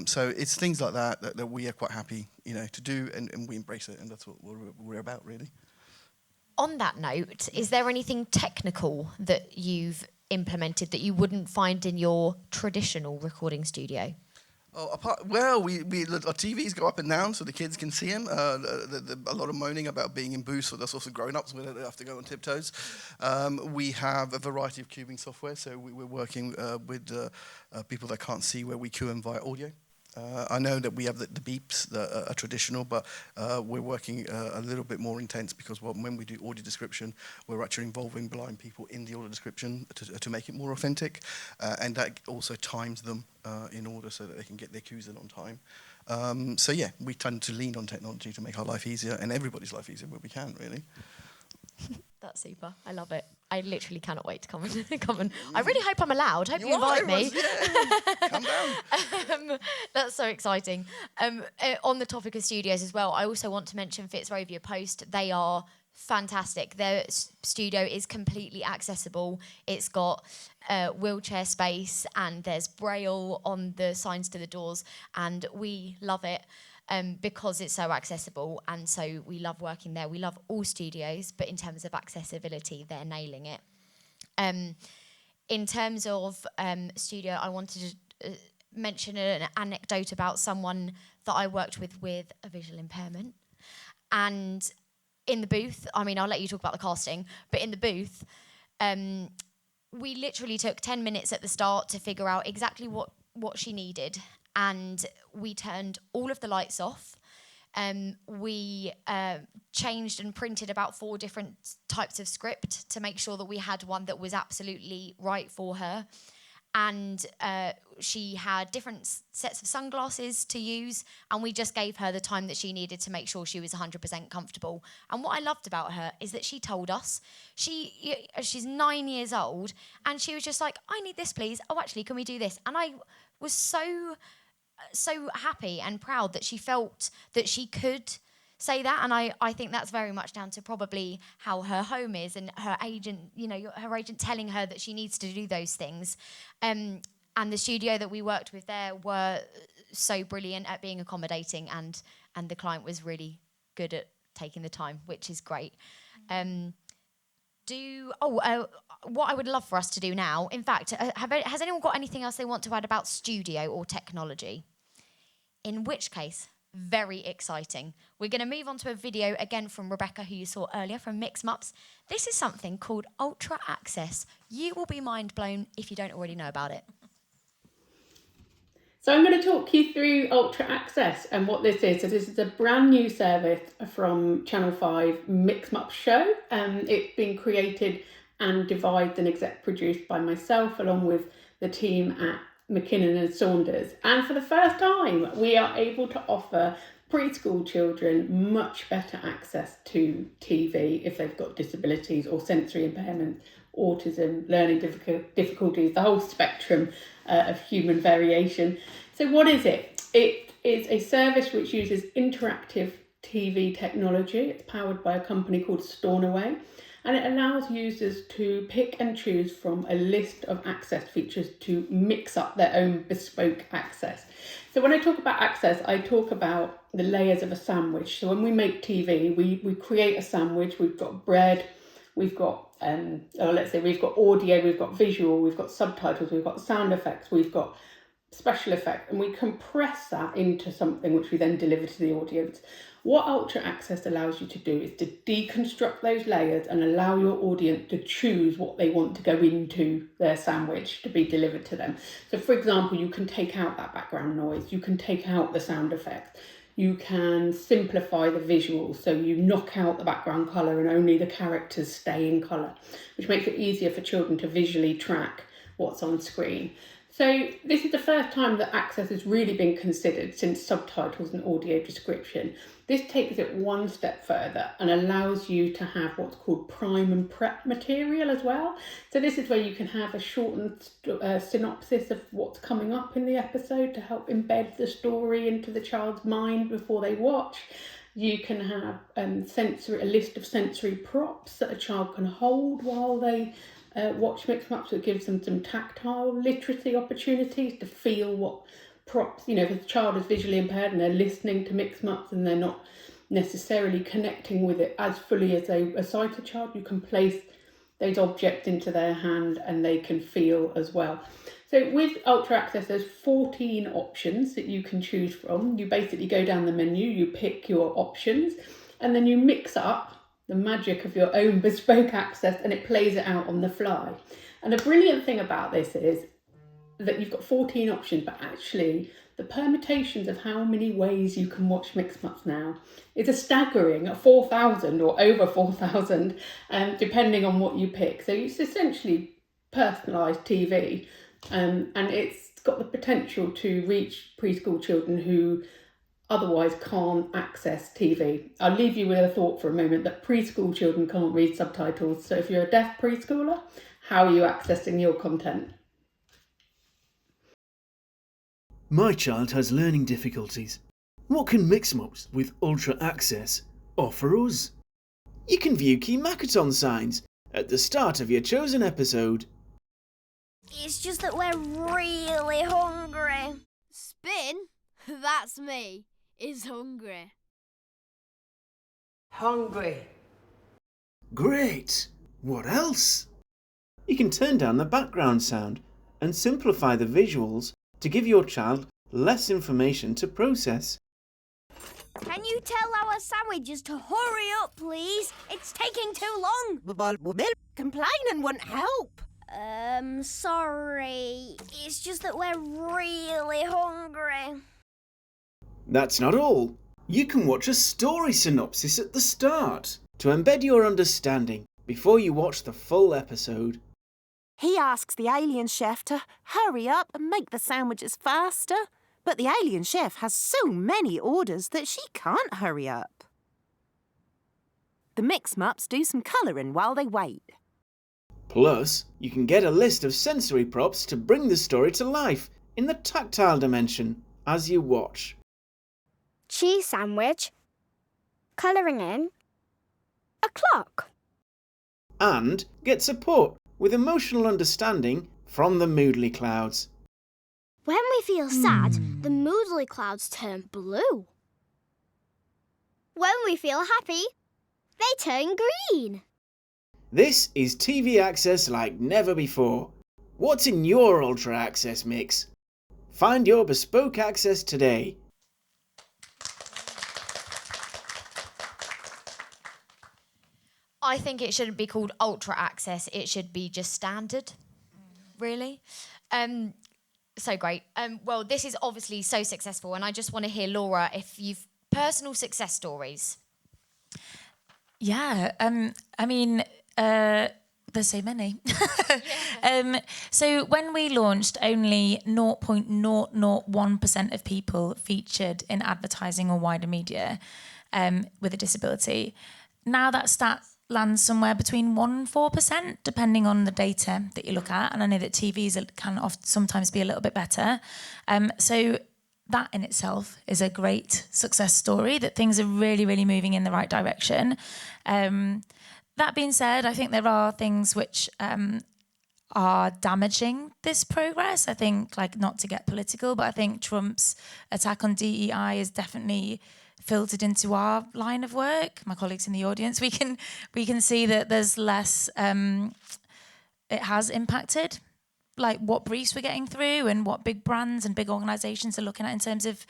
So it's things like that we are quite happy, you know, to do, and we embrace it, and that's what we're about, really. On that note, is there anything technical that you've implemented that you wouldn't find in your traditional recording studio? Oh, our TVs go up and down so the kids can see them. A lot of moaning about being in booths, so that's also grown-ups where they have to go on tiptoes. We have a variety of queuing software, so we're working with people that can't see, where we queue them via audio. I know that we have the beeps that are traditional, but we're working a little bit more intense, because when we do audio description, we're actually involving blind people in the audio description to make it more authentic, and that also times them in order so that they can get their cues in on time. So yeah, we tend to lean on technology to make our life easier, and everybody's life easier where we can, really. That's super. I love it. I literally cannot wait to come and I really hope I'm allowed. Hope you invite me. Yeah. Come down. That's so exciting. On the topic of studios as well, I also want to mention Fitzrovia Post. They are fantastic. Their studio is completely accessible. It's got wheelchair space, and there's braille on the signs to the doors, and we love it. Because it's so accessible, and so we love working there. We love all studios, but in terms of accessibility, they're nailing it. In terms of studio, I wanted to mention an anecdote about someone that I worked with a visual impairment. And in the booth, I mean, I'll let you talk about the casting, but in the booth, we literally took 10 minutes at the start to figure out exactly what she needed. And we turned all of the lights off. We changed and printed about 4 different types of script to make sure that we had one that was absolutely right for her. And she had different sets of sunglasses to use, and we just gave her the time that she needed to make sure she was 100% comfortable. And what I loved about her is that she told us, she's 9 years old, and she was just like, I need this, please. Oh, actually, can we do this? And I was so happy and proud that she felt that she could say that, and I think that's very much down to probably how her home is, and her agent, you know, her agent telling her that she needs to do those things. And the studio that we worked with there were so brilliant at being accommodating, and the client was really good at taking the time, which is great. What I would love for us to do now, in fact, has anyone got anything else they want to add about studio or technology? In which case, very exciting. We're going to move on to a video again from Rebecca, who you saw earlier from Mixmups. This is something called Ultra Access. You will be mind blown if you don't already know about it. So I'm going to talk you through Ultra Access and what this is. So this is a brand new service from Channel 5 Mixmups show. It's been created and devised and exec produced by myself, along with the team at McKinnon and Saunders. And for the first time, we are able to offer preschool children much better access to TV if they've got disabilities or sensory impairment, autism, learning difficulties, the whole spectrum of human variation. So what is it? It is a service which uses interactive TV technology. It's powered by a company called Stornoway, and it allows users to pick and choose from a list of access features to mix up their own bespoke access. So when I talk about access, I talk about the layers of a sandwich. So when we make TV, we create a sandwich. We've got bread, we've got let's say we've got audio, we've got visual, we've got subtitles, we've got sound effects, we've got special effect, and we compress that into something which we then deliver to the audience. What Ultra Access allows you to do is to deconstruct those layers and allow your audience to choose what they want to go into their sandwich to be delivered to them. So for example, you can take out that background noise, you can take out the sound effects, you can simplify the visuals, so you knock out the background colour and only the characters stay in colour, which makes it easier for children to visually track what's on screen. So this is the first time that access has really been considered since subtitles and audio description. This takes it one step further and allows you to have what's called prime and prep material as well. So this is where you can have a shortened synopsis of what's coming up in the episode to help embed the story into the child's mind before they watch. You can have a list of sensory props that a child can hold while they watch Mixmups. That gives them some tactile literacy opportunities to feel what props, if a child is visually impaired and they're listening to Mixmups and they're not necessarily connecting with it as fully as a sighted child, you can place those objects into their hand and they can feel as well. So with Ultra Access, there's 14 options that you can choose from. You basically go down the menu, you pick your options, and then you mix up the magic of your own bespoke access and it plays it out on the fly. And the brilliant thing about this is that you've got 14 options, but actually the permutations of how many ways you can watch Mixmups now is a staggering 4,000 or over 4,000, depending on what you pick. So it's essentially personalised TV, and it's got the potential to reach preschool children who otherwise can't access TV. I'll leave you with a thought for a moment that preschool children can't read subtitles. So if you're a deaf preschooler, how are you accessing your content? My child has learning difficulties. What can Mixmups with Ultra Access offer us? You can view key Makaton signs at the start of your chosen episode. It's just that we're really hungry. Spin? That's me. Is hungry. Hungry. Great! What else? You can turn down the background sound and simplify the visuals to give your child less information to process. Can you tell our sandwiches to hurry up, please? It's taking too long. Complaining won't help. Sorry. It's just that we're really hungry. That's not all. You can watch a story synopsis at the start to embed your understanding before you watch the full episode. He asks the alien chef to hurry up and make the sandwiches faster, but the alien chef has so many orders that she can't hurry up. The Mixmups do some colouring while they wait. Plus, you can get a list of sensory props to bring the story to life in the tactile dimension as you watch. Cheese sandwich. Colouring in. A clock. And get support with emotional understanding from the Moodly clouds. When we feel sad, the Moodly clouds turn blue. When we feel happy, they turn green. This is TV access like never before. What's in your Ultra Access mix? Find your bespoke access today. I think it shouldn't be called Ultra Access. It should be just standard, really. So great. Well, this is obviously so successful, and I just want to hear, Laura, if you've personal success stories. Yeah, there's so many. So when we launched, only 0.001% of people featured in advertising or wider media with a disability. Now that stat lands somewhere between 1% and 4%, depending on the data that you look at. And I know that TVs can sometimes be a little bit better. So that in itself is a great success story, that things are really, really moving in the right direction. That being said, I think there are things which are damaging this progress. I think, like, not to get political, but I think Trump's attack on DEI is definitely filtered into our line of work. My colleagues in the audience, we can see that there's less. It has impacted, like, what briefs we're getting through and what big brands and big organisations are looking at in terms of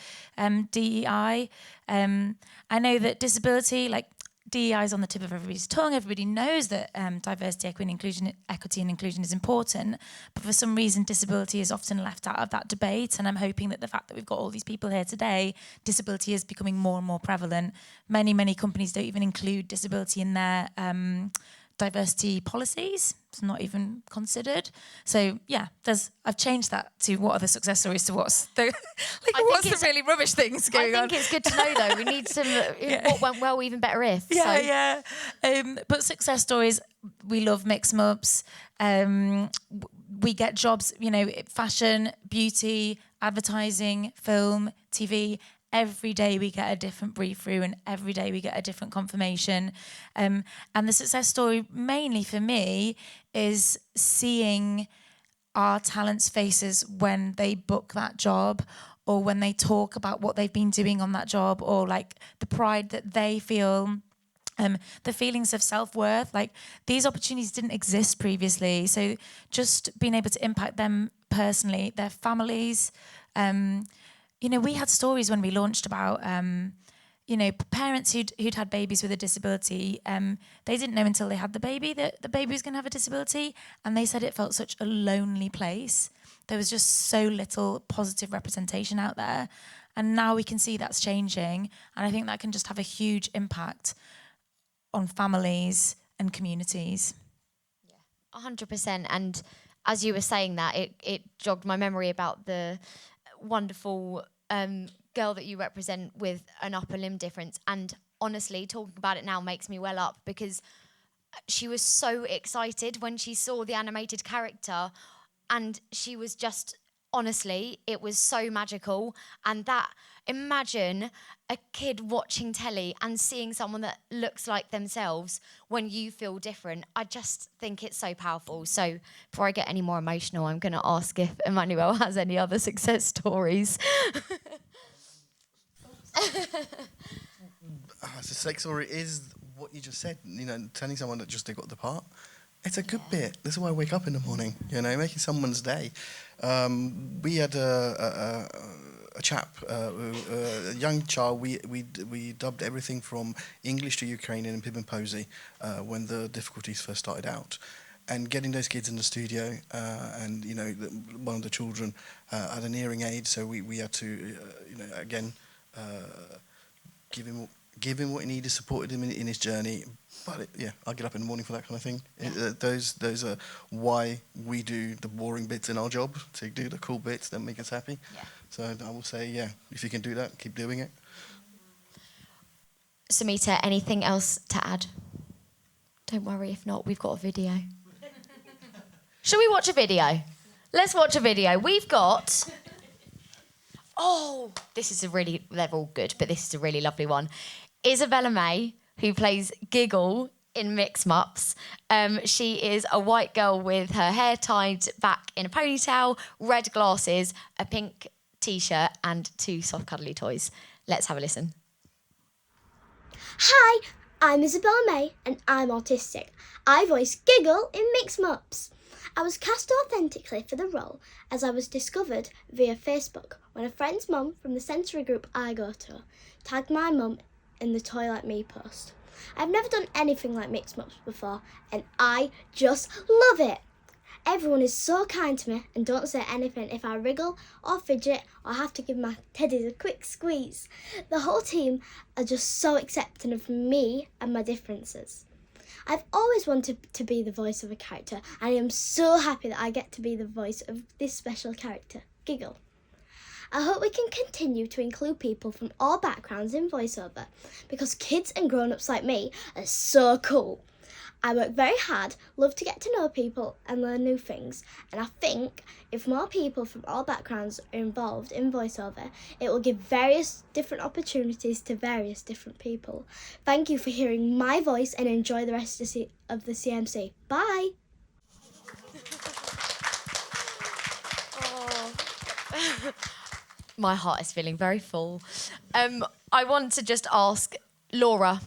DEI. I know that disability, like, DEI is on the tip of everybody's tongue. Everybody knows that diversity, equity and inclusion is important, but for some reason disability is often left out of that debate, and I'm hoping that the fact that we've got all these people here today, disability is becoming more and more prevalent. Many companies don't even include disability in their diversity policies. It's not even considered. So yeah, I've changed that to what are the success stories to what's the what's the really rubbish things going on. I think it's good to know though. We need some what went well, even better if. But success stories, we love Mixmups. We get jobs, fashion, beauty, advertising, film, TV. Every day we get a different brief through, and every day we get a different confirmation. And the success story mainly for me is seeing our talents' faces when they book that job, or when they talk about what they've been doing on that job, or like the pride that they feel, the feelings of self-worth. Like, these opportunities didn't exist previously. So just being able to impact them personally, their families. We had stories when we launched about, parents who'd had babies with a disability. They didn't know until they had the baby that the baby was going to have a disability. And they said it felt such a lonely place. There was just so little positive representation out there. And now we can see that's changing. And I think that can just have a huge impact on families and communities. Yeah, 100%. And as you were saying that, it jogged my memory about the wonderful girl that you represent with an upper limb difference. And honestly, talking about it now makes me well up, because she was so excited when she saw the animated character, and she was just, honestly, it was so magical. And that, imagine a kid watching telly and seeing someone that looks like themselves when you feel different. I just think it's so powerful. So before I get any more emotional, I'm going to ask if Emmanuel has any other success stories. The success story is what you just said, telling someone that just they got the part. It's a good bit. This is why I wake up in the morning, making someone's day. We had a chap, a young child. We dubbed everything from English to Ukrainian and Pib and Posy when the difficulties first started out. And getting those kids in the studio, and one of the children had an hearing aid, so we had to, again, give him what he needed, supported him in his journey. But I get up in the morning for that kind of thing. Those are why we do the boring bits in our job, to do the cool bits that make us happy. Yeah. So I will say, if you can do that, keep doing it. Samita, anything else to add? Don't worry, if not, we've got a video. Shall we watch a video? Let's watch a video. We've got... Oh, this is they're all good, but this is a really lovely one. Isabella May, who plays Giggle in Mixmups. She is a white girl with her hair tied back in a ponytail, red glasses, a pink T-shirt, and 2 soft cuddly toys. Let's have a listen. Hi, I'm Isabella May, and I'm autistic. I voice Giggle in Mixmups. I was cast authentically for the role as I was discovered via Facebook when a friend's mum from the sensory group I go to tagged my mum in the Toy Like Me post. I've never done anything like Mixmups before, and I just love it. Everyone is so kind to me and don't say anything if I wriggle or fidget or have to give my teddies a quick squeeze. The whole team are just so accepting of me and my differences. I've always wanted to be the voice of a character, and I am so happy that I get to be the voice of this special character, Giggle. I hope we can continue to include people from all backgrounds in voiceover, because kids and grown-ups like me are so cool. I work very hard, love to get to know people and learn new things, and I think if more people from all backgrounds are involved in voiceover, it will give various different opportunities to various different people. Thank you for hearing my voice and enjoy the rest of the CMC. Bye! My heart is feeling very full. I want to just ask Laura.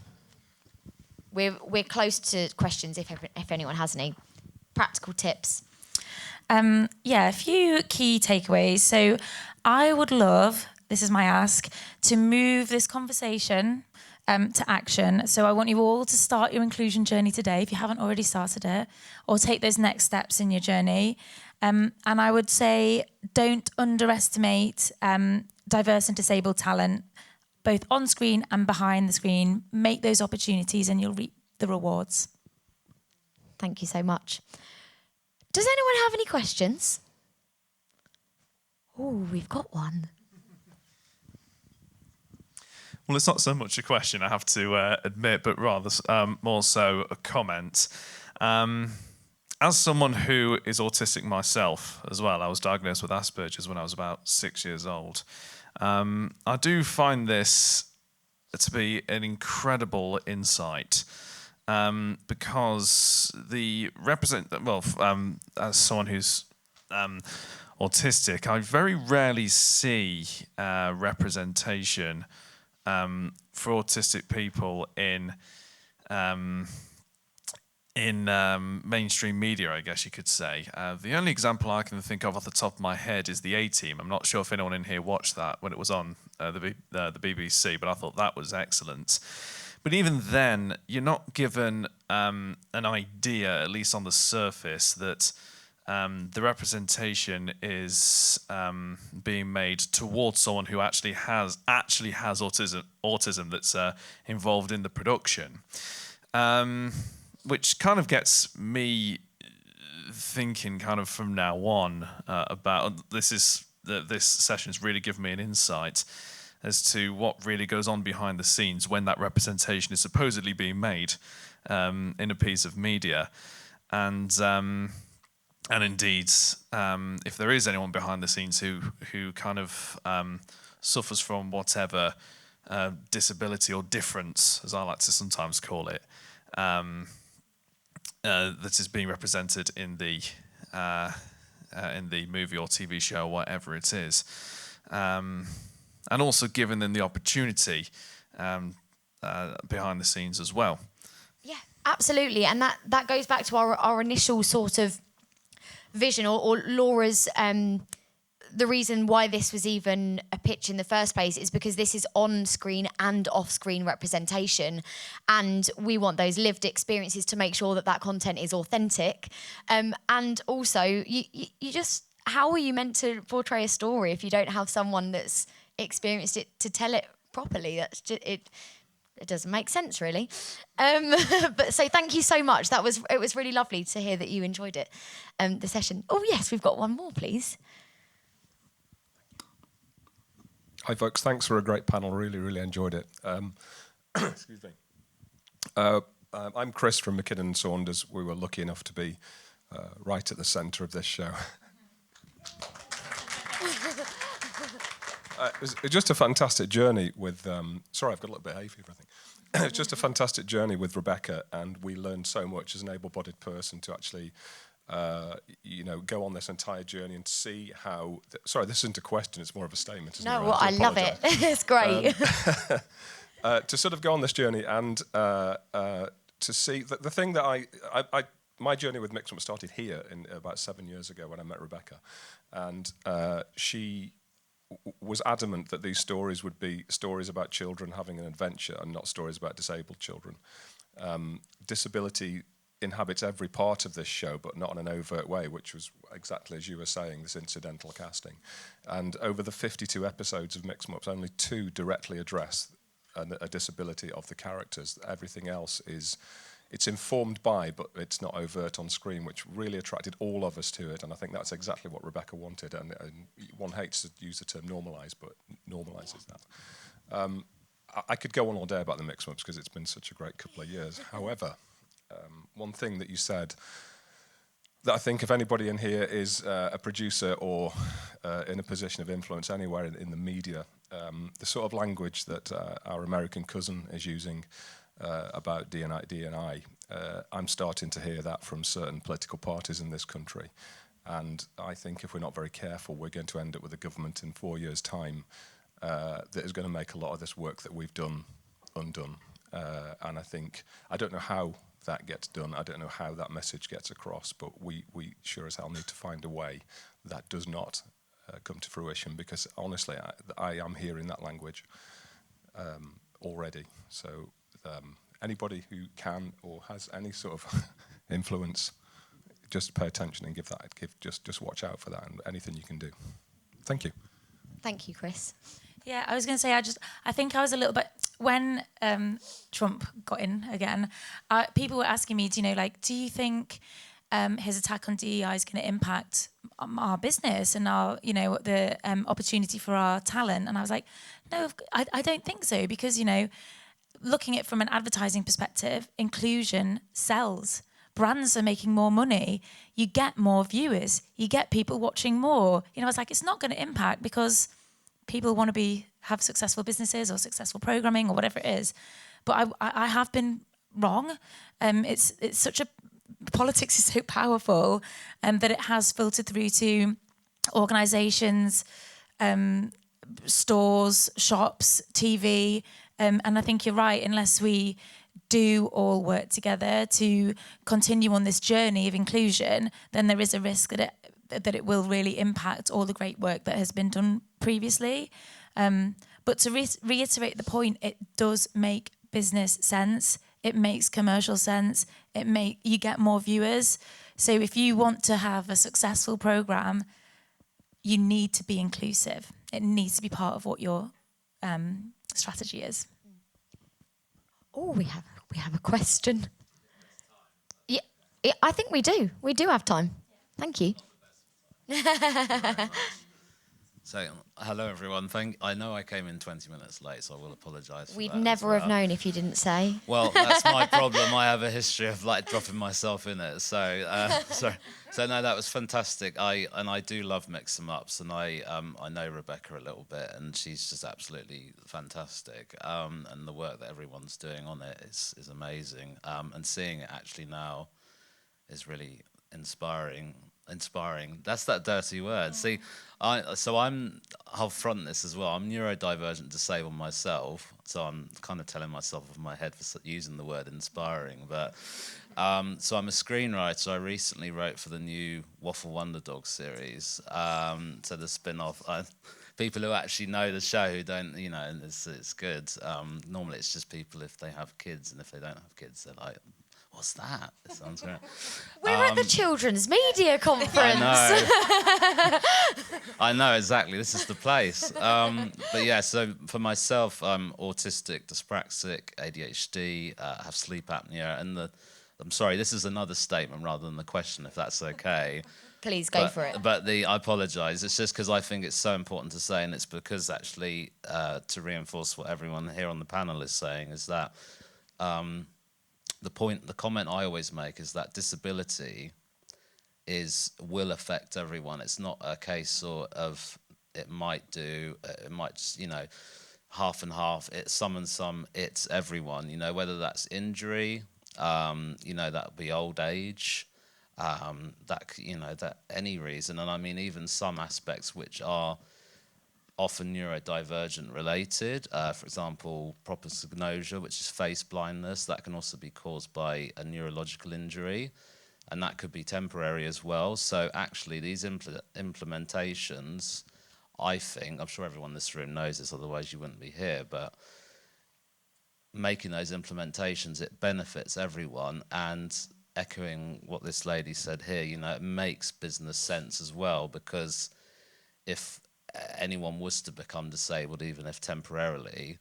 We're close to questions if anyone has any practical tips. A few key takeaways. So I would love, this is my ask, to move this conversation to action. So I want you all to start your inclusion journey today, if you haven't already started it, or take those next steps in your journey. And I would say don't underestimate diverse and disabled talent, both on screen and behind the screen. Make those opportunities and you'll reap the rewards. Thank you so much. Does anyone have any questions? Oh, we've got one. Well, it's not so much a question, I have to admit, but rather more so a comment. As someone who is autistic myself as well, I was diagnosed with Asperger's when I was about 6 years old. I do find this to be an incredible insight because as someone who's autistic, I very rarely see representation for autistic people in mainstream media, I guess you could say. The only example I can think of off the top of my head is the A-Team. I'm not sure if anyone in here watched that when it was on the BBC, but I thought that was excellent. But even then, you're not given an idea, at least on the surface, that the representation is being made towards someone who actually has autism that's involved in the production. Which kind of gets me thinking kind of from now on about this session has really given me an insight as to what really goes on behind the scenes when that representation is supposedly being made in a piece of media. And indeed, if there is anyone behind the scenes who kind of suffers from whatever disability or difference, as I like to sometimes call it, that is being represented in the movie or TV show, or whatever it is, and also giving them the opportunity behind the scenes as well. Yeah, absolutely, and that goes back to our initial sort of vision, or Laura's. The reason why this was even a pitch in the first place is because this is on-screen and off-screen representation, and we want those lived experiences to make sure that content is authentic. And also, you just, how are you meant to portray a story if you don't have someone that's experienced it to tell it properly? That's just, it doesn't make sense, really. But so thank you so much. It was really lovely to hear that you enjoyed it, the session. Oh yes, we've got one more, please. Hi folks, thanks for a great panel, really enjoyed it. Excuse me. I'm Chris from McKinnon & Saunders. We were lucky enough to be right at the centre of this show. It was just a fantastic journey with, sorry I've got a little bit hay fever I think. It was just a fantastic journey with Rebecca, and we learned so much as an able-bodied person to actually go on this entire journey and see how... Sorry, this isn't a question, it's more of a statement, isn't it? No, well, I love it. It's great. To sort of go on this journey and to see... The thing that my journey with Mixmups started here about 7 years ago when I met Rebecca. And she was adamant that these stories would be stories about children having an adventure and not stories about disabled children. Disability inhabits every part of this show, but not in an overt way, which was exactly as you were saying, this incidental casting. And over the 52 episodes of Mixmups, only 2 directly address a disability of the characters. Everything else it's informed by, but it's not overt on screen, which really attracted all of us to it. And I think that's exactly what Rebecca wanted. And one hates to use the term normalise, but normalises that. I could go on all day about the Mixmups because it's been such a great couple of years. However, one thing that you said that I think if anybody in here is a producer or in a position of influence anywhere in the media, the sort of language that our American cousin is using about D&I, I'm starting to hear that from certain political parties in this country. And I think if we're not very careful, we're going to end up with a government in 4 years' time that is going to make a lot of this work that we've done undone. And I don't know how that gets done. I don't know how that message gets across, but we sure as hell need to find a way that does not come to fruition, because honestly, I am hearing that language already. So anybody who can or has any sort of influence, just pay attention and just watch out for that, and anything you can do. Thank you. Thank you, Chris. Yeah, I was going to say, I think I was a little bit, when Trump got in again, people were asking me, do you think his attack on DEI is going to impact our business and our, the opportunity for our talent? And I was like, no, I don't think so, because, looking at it from an advertising perspective, inclusion sells. Brands are making more money. You get more viewers. You get people watching more. I was like, it's not going to impact because people want to have successful businesses or successful programming or whatever it is. But I have been wrong. It's such a, politics is so powerful that it has filtered through to organisations, stores, shops, TV. And I think you're right, unless we do all work together to continue on this journey of inclusion, then there is a risk that it will really impact all the great work that has been done previously. But to reiterate the point, it does make business sense. It makes commercial sense. You get more viewers. So if you want to have a successful program, you need to be inclusive. It needs to be part of what your strategy is. Oh, we have a question. Yeah, I think we do. We do have time. Thank you. So, hello everyone. I know I came in 20 minutes late, so I will apologise for We'd that never have known if you didn't say. Well, that's my problem. I have a history of dropping myself in it. So no, that was fantastic. I do love Mixmups, and I know Rebecca a little bit, and she's just absolutely fantastic. And the work that everyone's doing on it is amazing. And seeing it actually now is really inspiring. That's that dirty word. See, I'll front this as well. I'm neurodivergent disabled myself, so I'm kind of telling myself off my head for using the word inspiring. But so I'm a screenwriter. I recently wrote for the new Waffle Wonder Dog series. So the spin-off. People who actually know the show who don't, and it's good. Normally it's just people if they have kids, and if they don't have kids, they're like, what's that? It sounds great. We're at the Children's Media Conference. I know, exactly. This is the place. But yeah, so for myself, I'm autistic, dyspraxic, ADHD, have sleep apnea. And I'm sorry, this is another statement rather than the question, if that's okay. Please go for it. But I apologise. It's just because I think it's so important to say, and it's because actually to reinforce what everyone here on the panel is saying, is that the comment I always make is that disability will affect everyone. It's not a case of it might, half and half. It's some and some. It's everyone. Whether that's injury, that would be old age, that any reason. And I mean, even some aspects which are often neurodivergent related. For example, prosopagnosia, which is face blindness, that can also be caused by a neurological injury, and that could be temporary as well. So actually these implementations, I think, I'm sure everyone in this room knows this, otherwise you wouldn't be here, but making those implementations, it benefits everyone. And echoing what this lady said here, it makes business sense as well, because if anyone was to become disabled, even if temporarily,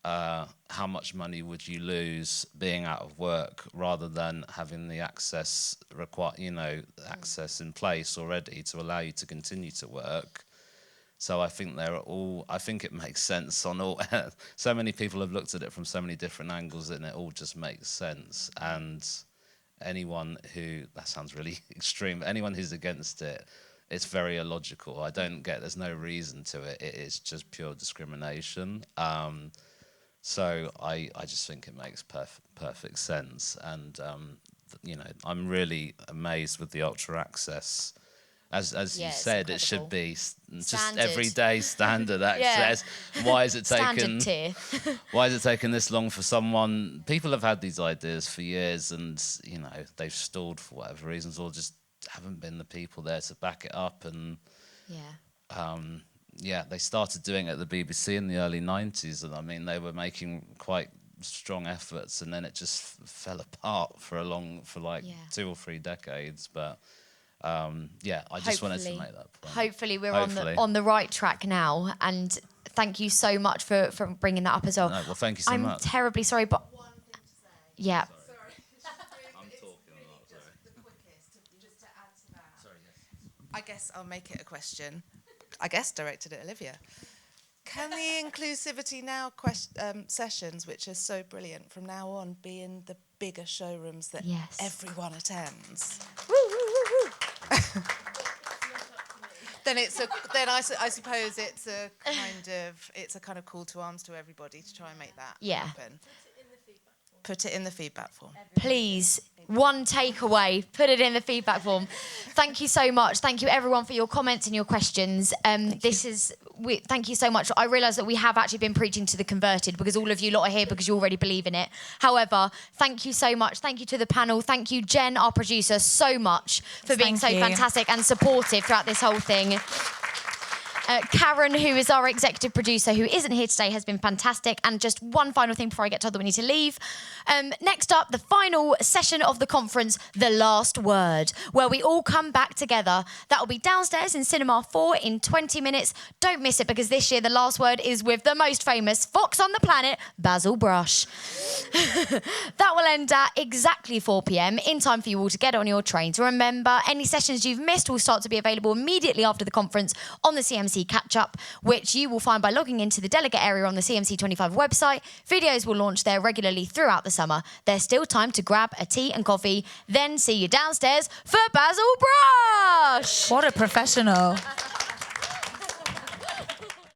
how much money would you lose being out of work rather than having the access access in place already to allow you to continue to work? So I think it makes sense on all. So many people have looked at it from so many different angles, and it all just makes sense. And anyone who, that sounds really extreme, but anyone who's against it, it's very illogical. There's no reason to it. It is just pure discrimination. So I just think it makes perfect sense. And, I'm really amazed with the ultra access. As you said, it should be just everyday standard access. Why is it taken? Why is it taking this long for someone? People have had these ideas for years, and they've stalled for whatever reasons, or just haven't been the people there to back it up. And they started doing it at the BBC in the early 90s, and I mean they were making quite strong efforts, and then it just fell apart for 2 or 3 decades. But I just wanted to make that point. Hopefully we're on the right track now, and thank you so much for bringing that up as well. No, well, thank you so much. I'm terribly sorry, but yeah. I'm talking a lot, sorry. Just to add to that. Sorry, yes. I guess I'll make it a question. I guess directed at Olivia. Can the Inclusivity Now sessions, which are so brilliant from now on, be in the bigger showrooms that everyone attends? Woo, woo, woo, woo. Then I suppose it's a kind of call to arms to everybody to try and make that happen. Put it in the feedback form. Please, one takeaway, put it in the feedback form. Thank you so much. Thank you everyone for your comments and your questions. Thank you so much. I realise that we have actually been preaching to the converted, because all of you lot are here because you already believe in it. However, thank you so much. Thank you to the panel. Thank you, Jen, our producer, so much for being so fantastic and supportive throughout this whole thing. Karen, who is our executive producer, who isn't here today, has been fantastic. And just one final thing before I get told that we need to leave. Next up, the final session of the conference, The Last Word, where we all come back together. That will be downstairs in Cinema 4 in 20 minutes. Don't miss it, because this year The Last Word is with the most famous fox on the planet, Basil Brush. That will end at exactly 4 p.m, in time for you all to get on your trains. Remember, any sessions you've missed will start to be available immediately after the conference on the CMC catch-up, which you will find by logging into the delegate area on the CMC 25 website. Videos will launch there regularly throughout the summer. There's still time to grab a tea and coffee, then see you downstairs for Basil Brush! What a professional.